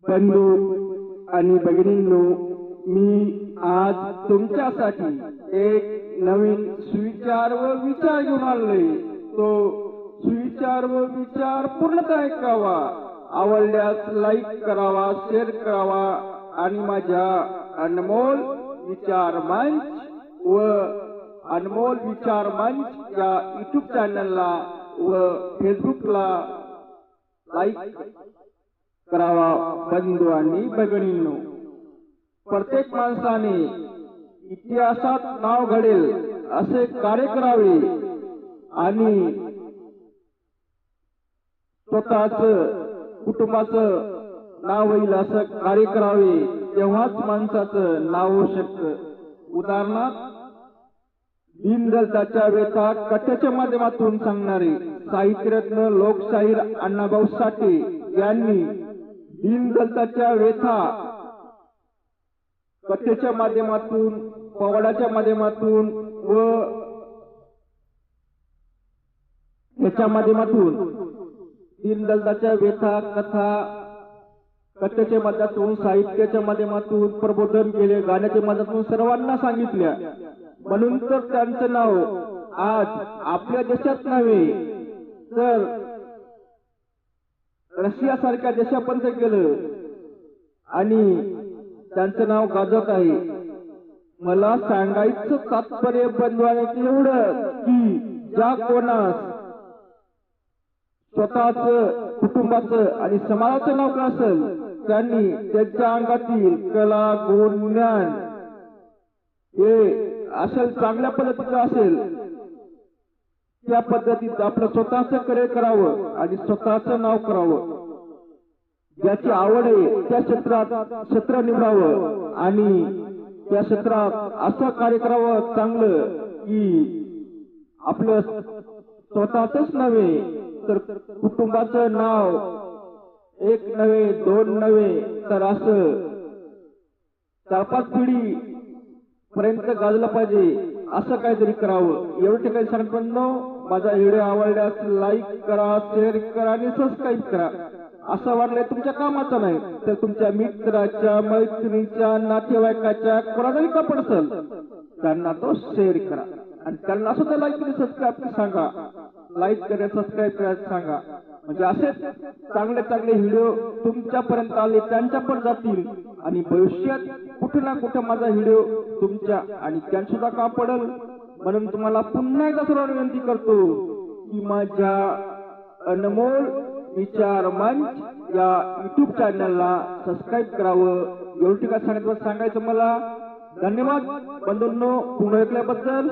बंधू आणि भगिनींनो, मी आज तुमच्यासाठी एक नवीन सुविचार व विचार घेऊन आलोय। तो सुविचार व विचार पूर्णतः ऐकावा, आवडल्यास लाईक करावा, शेअर करावा आणि माझ्या अनमोल विचार मंच व अनमोल विचार मंच या यूट्यूब चॅनलला व फेसबुकला लाईक करावा। बंधू आणि भगिनींनो, प्रत्येक माणसाने इतिहासात नाव घडेल असे कार्य करावे आणि स्वतःच कुटुंबाचं नाव होईल असं कार्य करावे, तेव्हाच माणसाचं नाव होऊ शकतं। उदाहरणार्थ, दीनदलिताच्या व्यथा कथेच्या माध्यमातून सांगणारे साहित्यरत्न लोकशाहीर अण्णाभाऊ साठे यांनी दीनदलिताच्या व्यथा कथेच्या माध्यमातून, पोवाड्याच्या माध्यमातून व याच्या माध्यमातून दीनदलिताच्या व्यथा कथेच्या माध्यमातून, साहित्याच्या माध्यमातून प्रबोधन केले, गाण्याच्या माध्यमातून सर्वांना सांगितल्या। म्हणून तर त्यांचं नाव आज आपल्या देशात नव्हे तर रशिया सारख्या देशापर्यंत गेलं आणि त्यांचं नाव गाजत आहे। मला सांगायचं तात्पर्य बंधवाने एवढं की ज्या कोणास स्वतःच कुटुंबाचं आणि समाजाचं नाव असेल, त्यांनी त्यांच्या अंगातील कला, गुण, ज्ञान हे असेल चांगल्या पद्धतीचं असेल, त्या पद्धतीत आपलं स्वतःच कार्य करावं आणि स्वतःच नाव करावं। ज्याची आवड आहे त्या क्षेत्र निवडावं आणि त्या क्षेत्रात असं कार्य करावं चांगलं की आपलं स्वतःच नव्हे तर कुटुंबाचं नाव एक नव्हे, दोन नव्हे तर असं 4-5 पिढी पर्यंत गाजलं पाहिजे, असं काहीतरी करावं। एवढं ठिकाणी सांगतो, माझा व्हिडिओ आवडल्यास लाईक करा, शेअर करा आणि सबस्क्राईब करा। असं वाटलंय तुमच्या कामाचं नाही तर तुमच्या मित्राच्या, मैत्रिणीच्या, नातेवाईकाच्या कोणालाही कापड असेल त्यांना तो शेअर करा आणि त्यांना सुद्धा लाईक आणि सबस्क्राईब सांगा, लाईक करा, सबस्क्राईब करायला सांगा। म्हणजे असेच चांगले चांगले व्हिडिओ तुमच्यापर्यंत आले, त्यांच्यापर्यंत जातील आणि भविष्यात कुठे ना कुठे माझा व्हिडिओ तुमच्या आणि त्यांना काम पडेल। म्हणून तुम्हाला पुन्हा एकदा सर्वांना विनंती करतो की माझ्या अनमोल विचार मंच या यूट्यूब चॅनलला सबस्क्राईब करावं। एवढं ठिकाणी सांगायचं मला। धन्यवाद बंधूंनो, पुन्हा ऐकल्याबद्दल।